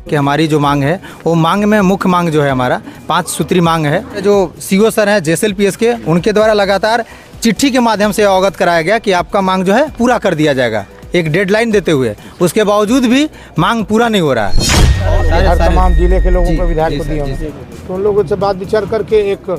कि हमारी जो मांग है वो मांग में मुख्य मांग जो है हमारा 5 सूत्री मांग है। जो सीओ सर हैं JSLPS के, उनके द्वारा लगातार चिट्ठी के माध्यम से अवगत कराया गया कि आपका मांग जो है पूरा कर दिया जाएगा, एक डेडलाइन देते हुए। उसके बावजूद भी मांग पूरा नहीं हो रहा है। हर तमाम जिले के लोगों को, विधायक को दिया, तो उन लोगों से बात विचार करके एक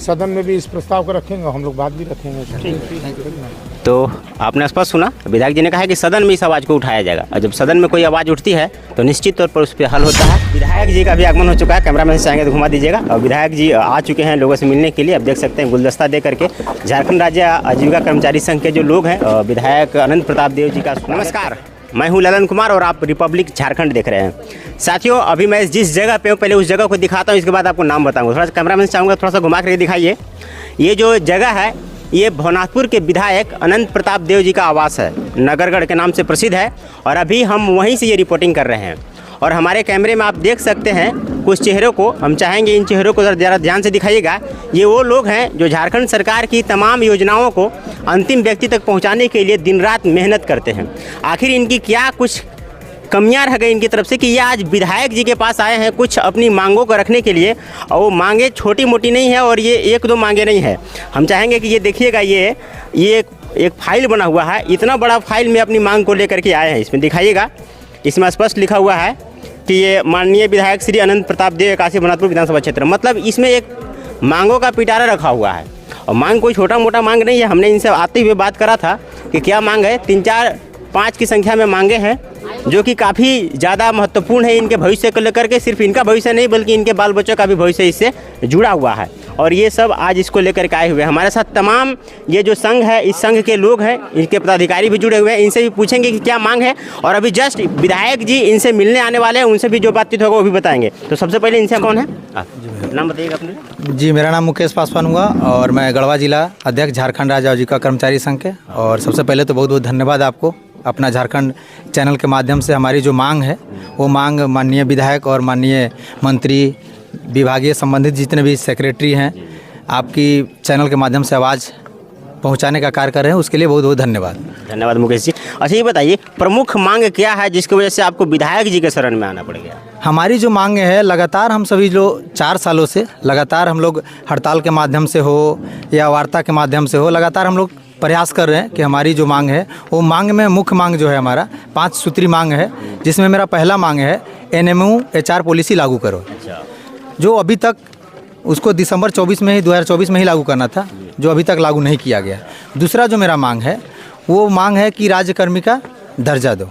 सदन में भी इस प्रस्ताव को रखेंगे, हम लोग बात भी रखेंगे। तो आपने स्पष्ट सुना, विधायक जी ने कहा है कि सदन में इस आवाज़ को उठाया जाएगा, और जब सदन में कोई आवाज़ उठती है तो निश्चित तौर पर उस पर हल होता है। विधायक जी का भी आगमन हो चुका है, कैमरामैन से चाहेंगे तो घुमा दीजिएगा। और विधायक जी आ चुके हैं लोगों से मिलने के लिए। अब देख सकते हैं गुलदस्ता दे करके झारखंड राज्य आजीविका कर्मचारी संघ के जो लोग हैं, विधायक अनंत प्रताप देव जी का नमस्कार। मैं हूं ललन कुमार और आप रिपब्लिक झारखंड देख रहे हैं। साथियों, अभी मैं जिस जगह पे हूँ पहले उस जगह को दिखाता हूँ, इसके बाद आपको नाम बताऊंगा। थोड़ा सा कैमरामैन से चाहूँगा थोड़ा सा घुमा कर दिखाइए। ये जो जगह है ये भवनाथपुर के विधायक अनंत प्रताप देव जी का आवास है, नगरगढ़ के नाम से प्रसिद्ध है। और अभी हम वहीं से ये रिपोर्टिंग कर रहे हैं। और हमारे कैमरे में आप देख सकते हैं कुछ चेहरों को, हम चाहेंगे इन चेहरों को ज़रा ध्यान से दिखाइएगा। ये वो लोग हैं जो झारखंड सरकार की तमाम योजनाओं को अंतिम व्यक्ति तक पहुंचाने के लिए दिन रात मेहनत करते हैं। आखिर इनकी क्या कुछ कमियां रह गई इनकी तरफ से कि ये आज विधायक जी के पास आए हैं कुछ अपनी मांगों को रखने के लिए। और वो मांगे छोटी मोटी नहीं है और ये 1-2 मांगे नहीं है। हम चाहेंगे कि ये देखिएगा, ये एक फाइल बना हुआ है, इतना बड़ा फाइल में अपनी मांग को लेकर के आए हैं। इसमें दिखाइएगा, इसमें स्पष्ट लिखा हुआ है कि ये माननीय विधायक श्री अनंत प्रताप देव काशी भवनाथपुर विधानसभा क्षेत्र, मतलब इसमें एक मांगों का पिटारा रखा हुआ है। और मांग कोई छोटा मोटा मांग नहीं है। हमने इनसे आते हुए बात करा था कि क्या मांग है, 3, 4, 5 की संख्या में मांगे हैं जो कि काफ़ी ज़्यादा महत्वपूर्ण है इनके भविष्य को लेकर के। सिर्फ इनका भविष्य नहीं बल्कि इनके बाल बच्चों का भी भविष्य इससे जुड़ा हुआ है। और ये सब आज इसको लेकर के आए हुए हैं। हमारे साथ तमाम ये जो संघ है, इस संघ के लोग हैं, इनके पदाधिकारी भी जुड़े हुए हैं। इनसे भी पूछेंगे कि क्या मांग है। और अभी जस्ट विधायक जी इनसे मिलने आने वाले हैं, उनसे भी जो बातचीत होगा वो भी बताएंगे। तो सबसे पहले इनसे कौन है, नाम बताइएगा अपने। जी, मेरा नाम मुकेश पासवान हुआ और मैं गढ़वा जिला अध्यक्ष झारखंड राज्य आजीविका कर्मचारी संघ के। और सबसे पहले तो बहुत बहुत धन्यवाद आपको, अपना झारखंड चैनल के माध्यम से हमारी जो मांग है वो मांग माननीय विधायक और माननीय मंत्री, विभागीय संबंधित जितने भी सेक्रेटरी हैं, आपकी चैनल के माध्यम से आवाज़ पहुंचाने का कार्य कर रहे हैं, उसके लिए बहुत बहुत धन्यवाद। धन्यवाद मुकेश जी। अच्छा, ये बताइए प्रमुख मांग क्या है जिसकी वजह से आपको विधायक जी के शरण में आना पड़ गया? हमारी जो मांग है, लगातार हम सभी जो 4 सालों से लगातार हम लोग हड़ताल के माध्यम से हो या वार्ता के माध्यम से हो, लगातार हम लोग प्रयास कर रहे हैं कि हमारी जो मांग है वो मांग में मुख्य मांग जो है हमारा 5 सूत्री मांग है। जिसमें मेरा पहला मांग है NMU HR पॉलिसी लागू करो, जो अभी तक उसको दिसंबर 2024 में ही लागू करना था, जो अभी तक लागू नहीं किया गया। दूसरा जो मेरा मांग है वो मांग है कि राज्यकर्मी का दर्जा दो।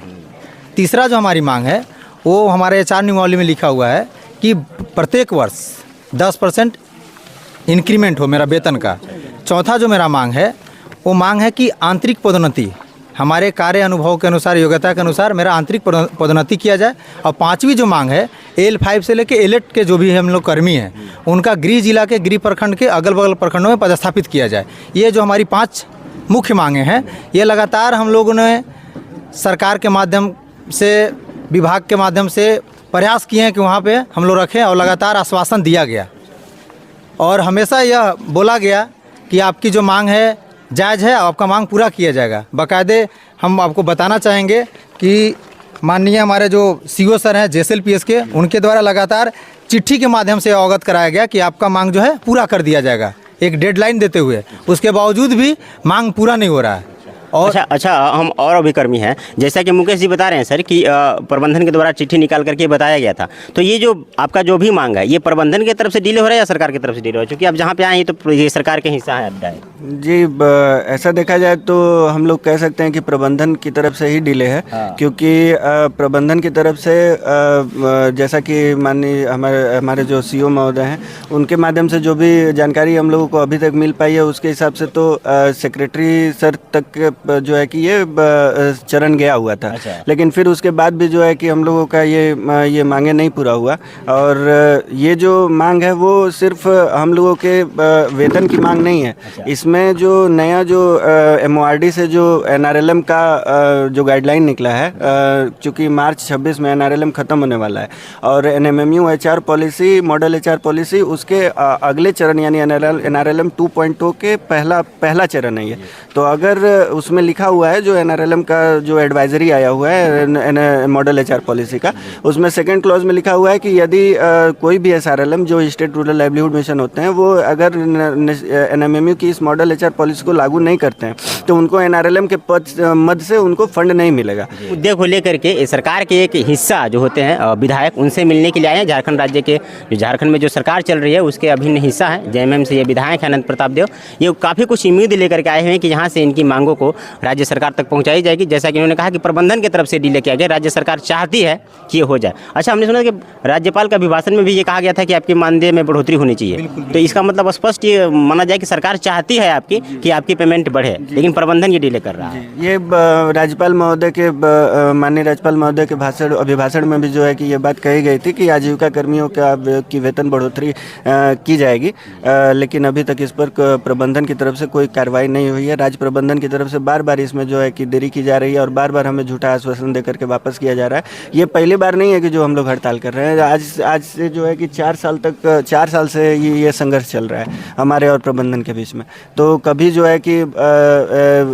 तीसरा जो हमारी मांग है वो हमारे HR नियमावली में लिखा हुआ है कि प्रत्येक वर्ष 10% इंक्रीमेंट हो मेरा वेतन का। चौथा जो मेरा मांग है वो मांग है कि आंतरिक पदोन्नति, हमारे कार्य अनुभव के अनुसार, योग्यता के अनुसार मेरा आंतरिक पदोन्नति किया जाए। और 5वीं जो मांग है L5 से लेकर L8 के जो भी हम लोग कर्मी हैं उनका गृह जिला के गृह प्रखंड के अगल बगल प्रखंडों में पदस्थापित किया जाए। ये जो हमारी 5 मुख्य मांगे हैं, ये लगातार हम लोगों ने सरकार के माध्यम से, विभाग के माध्यम से प्रयास किए हैं कि वहाँ पे हम लोग रखें। और लगातार आश्वासन दिया गया और हमेशा यह बोला गया कि आपकी जो मांग है जायज़ है, आपका मांग पूरा किया जाएगा। बाकायदे हम आपको बताना चाहेंगे कि माननीय हमारे जो सीओ सर हैं JSLPS के, उनके द्वारा लगातार चिट्ठी के माध्यम से अवगत कराया गया कि आपका मांग जो है पूरा कर दिया जाएगा, एक डेडलाइन देते हुए। उसके बावजूद भी मांग पूरा नहीं हो रहा है। और अच्छा, हम और अभिकर्मी हैं, जैसा कि मुकेश जी बता रहे हैं सर कि प्रबंधन के द्वारा चिट्ठी निकाल करके बताया गया था। तो ये जो आपका जो भी मांग है, ये प्रबंधन की तरफ से डिले हो रहा है या सरकार की तरफ से डिले हो रहा है? क्योंकि आप जहाँ पे आए हैं तो ये सरकार के हिस्सा है जी। ऐसा देखा जाए तो हम लोग कह सकते हैं कि प्रबंधन की तरफ से ही डिले है। क्योंकि प्रबंधन की तरफ से जैसा कि माननीय हमारे जो CO महोदय हैं, उनके माध्यम से जो भी जानकारी हम लोगों को अभी तक मिल पाई है, उसके हिसाब से तो सेक्रेटरी सर तक जो है कि ये चरण गया हुआ था। लेकिन फिर उसके बाद भी जो है कि हम लोगों का ये मांगे नहीं पूरा हुआ। और ये जो मांग है वो सिर्फ हम लोगों के वेतन की मांग नहीं है। इसमें जो नया जो MORD से जो NRLM का जो गाइडलाइन निकला है, चूँकि मार्च 26 में NRLM ख़त्म होने वाला है, और NMMU HR policy, model HR policy, उसके अगले चरण यानी NRLM 2.0 के पहला चरण है ये। तो अगर उस उसमें लिखा हुआ है, जो NRLM का जो एडवाइजरी आया हुआ है मॉडल HR पॉलिसी का, उसमें सेकंड क्लॉज में लिखा हुआ है कि यदि कोई भी SRLM जो स्टेट रूरल लाइवलीहुड मिशन होते हैं वो अगर NMMU की इस मॉडल HR पॉलिसी को लागू नहीं करते हैं तो उनको NRLM के मद से उनको फंड नहीं मिलेगा। मुद्दे को लेकर के सरकार के एक हिस्सा जो होते हैं विधायक, उनसे मिलने के लिए आए हैं। झारखंड राज्य के जो झारखंड में जो सरकार चल रही है उसके अभिन्न हिस्सा है JMM से ये विधायक है अनंत प्रताप देव। ये काफ़ी कुछ उम्मीद लेकर के आए हुए हैं कि यहाँ से इनकी मांगों को राज्य सरकार तक पहुँचाई जाएगी। जैसा कि उन्होंने कहा कि प्रबंधन की तरफ से डीले किया गया, राज्य सरकार चाहती है कि ये हो जाए। अच्छा, हमने सुना कि राज्यपाल का अभिभाषण में भी ये कहा गया था कि आपकी मानदेय में बढ़ोतरी होनी चाहिए, तो इसका मतलब स्पष्ट ये माना जाए कि सरकार चाहती है आपकी कि आपकी पेमेंट बढ़े, लेकिन प्रबंधन ये डीले कर रहा है। ये राज्यपाल महोदय के माननीय राज्यपाल महोदय के अभिभाषण में भी जो है कि ये बात कही गई थी कि आजीविका कर्मियों की वेतन बढ़ोतरी की जाएगी, लेकिन अभी तक इस पर प्रबंधन की तरफ से कोई कार्रवाई नहीं हुई है। राज्य प्रबंधन की तरफ से बार बार इसमें जो है कि देरी की जा रही है और बार बार हमें झूठा आश्वासन देकर के वापस किया जा रहा है। ये पहली बार नहीं है कि जो हम लोग हड़ताल कर रहे हैं। आज से जो है कि 4 साल से ये संघर्ष चल रहा है हमारे और प्रबंधन के बीच में। तो कभी जो है कि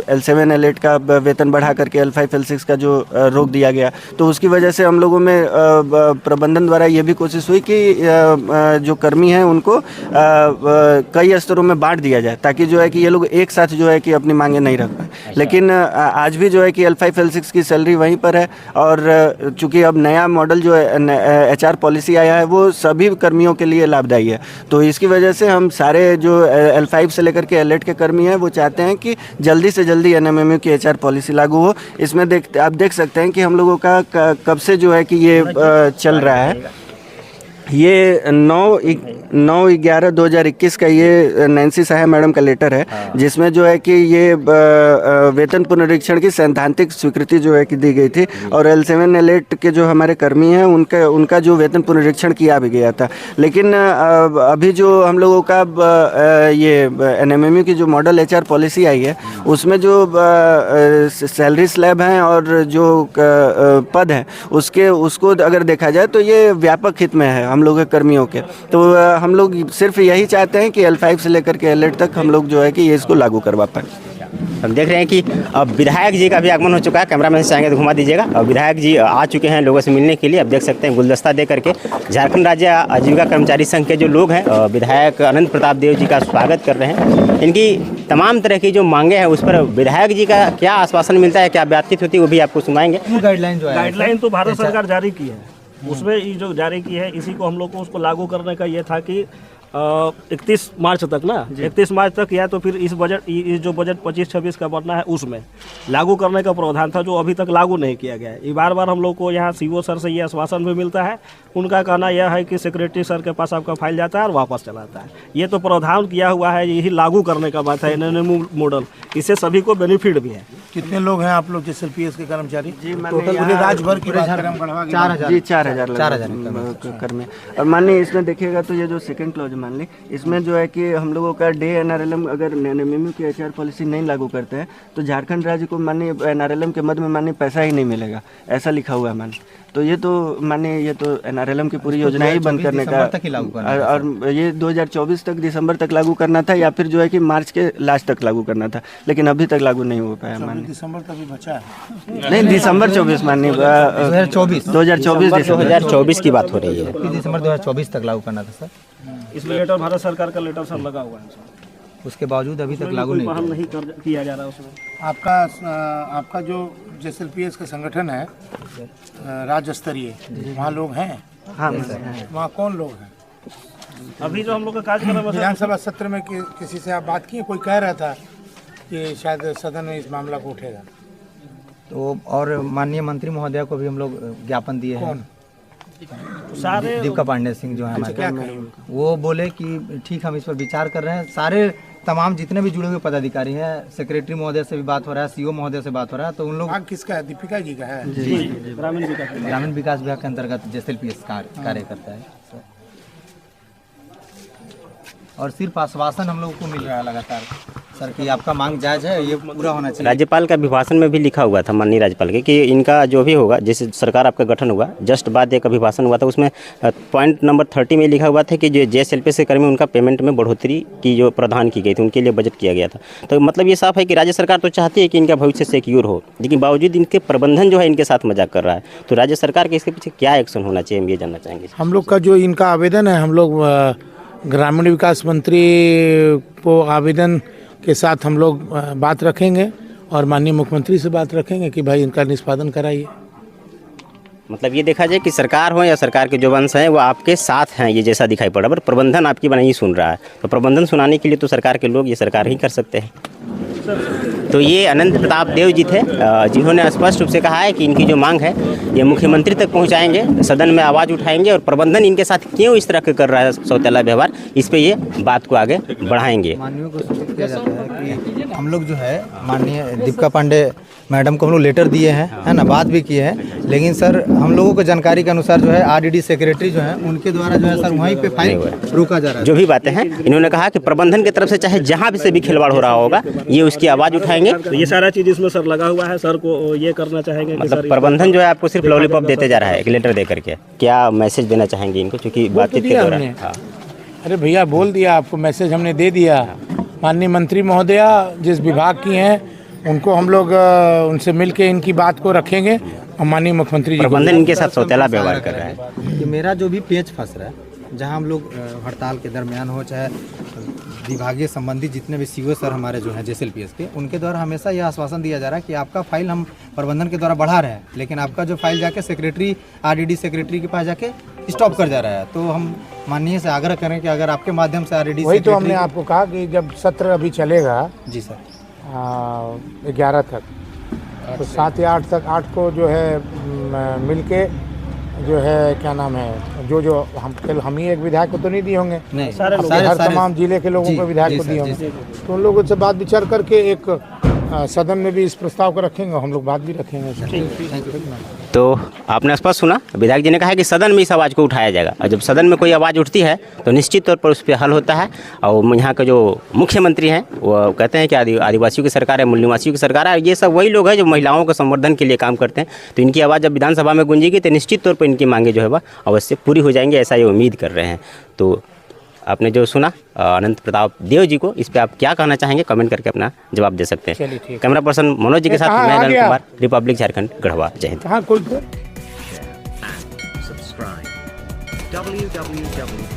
L7 L8 का वेतन बढ़ा करके L5 L6 का जो रोक दिया गया, तो उसकी वजह से हम लोगों में प्रबंधन द्वारा ये भी कोशिश हुई कि जो कर्मी हैं उनको कई स्तरों में बांट दिया जाए ताकि जो है कि ये लोग एक साथ जो है कि अपनी मांगे नहीं रख पाए। लेकिन आज भी जो है कि L5 L6 की सैलरी वहीं पर है और चूंकि अब नया मॉडल जो है HR पॉलिसी आया है वो सभी कर्मियों के लिए लाभदायी है। तो इसकी वजह से हम सारे जो L5 से लेकर के L8 के कर्मी हैं वो चाहते हैं कि जल्दी से जल्दी NMMU की HR पॉलिसी लागू हो। इसमें आप देख सकते हैं कि हम लोगों का कब से जो है कि ये चल रहा है। ये 9/11/2021 का ये नैन्सी साहब मैडम का लेटर है, जिसमें जो है कि ये वेतन पुनरीक्षण की सैद्धांतिक स्वीकृति जो है कि दी गई थी और L7 L8 के जो हमारे कर्मी हैं उनका जो वेतन पुनरीक्षण किया भी गया था। लेकिन अभी जो हम लोगों का ये NMMU की जो मॉडल HR पॉलिसी आई है उसमें जो सैलरी स्लैब हैं और जो पद हैं उसको अगर देखा जाए तो ये व्यापक हित में है हम लोग के कर्मियों के। तो हम लोग सिर्फ यही चाहते हैं कि L5 से लेकर के L8 तक हम लोग जो है कि ये इसको लागू करवा पाएं। हम देख रहे हैं कि अब विधायक जी का भी आगमन हो चुका है। कैमरामैन से चाहेंगे तो घुमा दीजिएगा। और विधायक जी आ चुके हैं लोगों से मिलने के लिए। अब देख सकते हैं गुलदस्ता दे करके झारखंड राज्य आजीविका कर्मचारी संघ के जो लोग हैं विधायक अनंत प्रताप देव जी का स्वागत कर रहे हैं। इनकी तमाम तरह की जो मांगे हैं उस पर विधायक जी का क्या आश्वासन मिलता है, क्या बातचीत होती है, वो भी आपको सुनाएंगे। गाइडलाइन तो भारत सरकार जारी की है, उसमें ये जो जारी की है इसी को हम लोग को उसको लागू करने का ये था कि 31 मार्च तक ना 31 मार्च तक या तो फिर इस जो बजट 25-26 का बनना है उसमें लागू करने का प्रावधान था, जो अभी तक लागू नहीं किया गया है। ये बार बार हम लोग को यहाँ CO सर से ये आश्वासन भी मिलता है। उनका कहना यह है कि सेक्रेटरी सर के पास आपका फाइल जाता है और वापस चलाता है। ये तो प्रावधान किया हुआ है, यही लागू करने का बात है NMMU मॉडल। इससे सभी को बेनिफिट भी है। कितने लोग हैं आप लोग JSLPS के कर्मचारी? टोटल पूरे राज्य भर की बात करें 4,000 कर्मी। और मानिए इसमें देखिएगा तो ये जो सेकंड क्लॉज मान ली, इसमें जो है कि हम लोगों का डे NRLM अगर NMMU की HR पॉलिसी नहीं लागू करते हैं तो झारखंड राज्य को मानिए NRLM के मद में मानिए पैसा ही नहीं मिलेगा, ऐसा लिखा हुआ है मानिए। तो ये तो NRLM की पूरी योजना ही बंद करने का और ये 2024 तक दिसंबर तक लागू करना था या फिर जो है कि मार्च के लास्ट तक लागू करना था, लेकिन अभी तक लागू नहीं हो पाया मानिए। दिसंबर तक भी बचा है नहीं, दिसंबर 24 मानिए 2024 की बात हो रही है। दिसंबर 2024 तक लागू करना था सर। इसमें लेटर भारत सरकार का लेटर सर लगा हुआ है सर। उसके बावजूद अभी तक लागू नहीं किया जा रहा है उसमें। आपका जो JSLPS का संगठन है राज्य स्तरीय, वहाँ लोग हैं? हाँ, वहाँ कौन लोग हैं? अभी जो हम लोग का कार्यक्रम विधानसभा सत्र में किसी से आप बात किए? कोई कह रहा था कि शायद सदन में इस मामला को उठेगा, तो और माननीय मंत्री महोदय को भी हम लोग ज्ञापन दिए हैं। सारे दीपिका पांडे सिंह जो है हमारे, वो बोले कि ठीक हम इस पर विचार कर रहे हैं। सारे तमाम जितने भी जुड़े हुए पदाधिकारी हैं, सेक्रेटरी महोदय से भी बात हो रहा है, CO महोदय से बात हो रहा है। तो उन लोग किसका है? दीपिका जी का है जी, ग्रामीण विकास विभाग के अंतर्गत JSLPS कार्य करता है। और सिर्फ आश्वासन हम लोग को मिल रहा है लगातार। सर कि आपका मांग जायज है, ये पूरा होना चाहिए। राज्यपाल का अभिभाषण में भी लिखा हुआ था, माननीय राज्यपाल के, कि इनका जो भी होगा, जैसे सरकार आपका गठन हुआ, जस्ट बाद एक अभिभाषण हुआ था, उसमें पॉइंट नंबर 30 में लिखा हुआ था कि जो जेएसएलपी से कर्मी उनका पेमेंट में बढ़ोतरी की जो प्रावधान की गई थी, उनके लिए बजट किया गया था। तो मतलब ये साफ है कि राज्य सरकार तो चाहती है कि इनका भविष्य सिक्योर हो, लेकिन बावजूद इनके प्रबंधन जो है इनके साथ मजाक कर रहा है। तो राज्य सरकार के इसके पीछे क्या एक्शन होना चाहिए, हम ये जानना चाहेंगे। हम लोग का जो इनका आवेदन है, हम लोग ग्रामीण विकास मंत्री को आवेदन के साथ हम लोग बात रखेंगे और माननीय मुख्यमंत्री से बात रखेंगे कि भाई इनका निष्पादन कराइए। मतलब ये देखा जाए कि सरकार हो या सरकार के जो वंश हैं वो आपके साथ हैं, ये जैसा दिखाई पड़ा, पर प्रबंधन आपकी नहीं सुन रहा है। तो प्रबंधन सुनाने के लिए तो सरकार के लोग, ये सरकार ही कर सकते हैं। तो ये अनंत प्रताप देव जी थे, जिन्होंने स्पष्ट रूप से कहा है कि इनकी जो मांग है ये मुख्यमंत्री तक पहुंचाएंगे, सदन में आवाज़ उठाएंगे और प्रबंधन इनके साथ क्यों इस तरह का कर रहा है सौतेला व्यवहार, इस पे ये बात को आगे बढ़ाएंगे। माननीय को सूचित किया जाता है कि हम लोग जो है माननीय दीपिका पांडे मैडम को हम लोग लेटर दिए हैं, है ना, बात भी किए हैं, लेकिन सर हम लोगों को जानकारी के अनुसार जो है आरडीडी सेक्रेटरी जो है उनके द्वारा जो है सर वहीं पे फाइल रोका जा रहा है। जो भी बातें हैं, इन्होंने कहा कि प्रबंधन की तरफ से चाहे जहाँ भी से भी खिलवाड़ हो रहा होगा, ये उसकी आवाज़ उठाएंगे। तो ये सारा चीज़ इसमें सर लगा हुआ है, सर को ये करना चाहेंगे कि मतलब सर प्रबंधन जो है आपको सिर्फ लॉलीपॉप देते जा रहा है, एक लेटर दे करके। क्या मैसेज देना चाहेंगे इनको, क्योंकि बातचीत के दौरान? हाँ। अरे भैया बोल दिया आपको, मैसेज हमने दे दिया। माननीय मंत्री महोदया जिस विभाग की हैं उनको हम लोग उनसे मिलके इनकी बात को रखेंगे और माननीय मुख्यमंत्री जी प्रबंधन इनके साथ सौतेला व्यवहार कर रहा है। कि मेरा जो भी पेच फंस रहा है, जहां हम लोग हड़ताल के दरमियान हो, चाहे विभागीय संबंधी जितने भी सीओ सर हमारे जो हैं जेएसएलपीएस के, उनके द्वारा हमेशा यह आश्वासन दिया जा रहा है कि आपका फाइल हम प्रबंधन के द्वारा बढ़ा रहे हैं, लेकिन आपका जो फाइल जाके सेक्रेटरी आरडीडी सेक्रेटरी के पास जाके स्टॉप कर जा रहा है। तो हम माननीय से आग्रह करें कि अगर आपके माध्यम से आरडीडी, वही तो हमने आपको कहा कि जब सत्र अभी चलेगा जी सर 11 तक, तो 7 या 8 तक, 8 को जो है मिलके जो है क्या नाम है, जो हम ही एक विधायक को तो नहीं दिए होंगे, नहीं सारे हर तमाम जिले के लोगों को विधायक को दिए होंगे, तो उन लोगों से बात विचार करके एक सदन में भी इस प्रस्ताव को रखेंगे, हम लोग बात भी रखेंगे। तो आपने स्पष्ट सुना, विधायक जी ने कहा कि सदन में इस आवाज़ को उठाया जाएगा, और जब सदन में कोई आवाज़ उठती है तो निश्चित तौर पर उस पर हल होता है। और यहाँ के जो मुख्यमंत्री हैं वो कहते हैं कि आदिवासियों की सरकार है, मूल निवासियों की सरकार है, ये सब वही लोग हैं जो महिलाओं के संवर्धन के लिए काम करते हैं। तो इनकी आवाज़ जब विधानसभा में गूंजेगी तो निश्चित तौर पर इनकी मांगे जो है वह अवश्य पूरी हो जाएंगी, ऐसा ये उम्मीद कर रहे हैं। तो आपने जो सुना अनंत प्रताप देव जी को, इस पे आप क्या कहना चाहेंगे, कमेंट करके अपना जवाब दे सकते हैं। कैमरा पर्सन मनोज जी के साथ मैं अनिल कुमार, रिपब्लिक झारखंड, गढ़वा। जय हिंद। subscribe www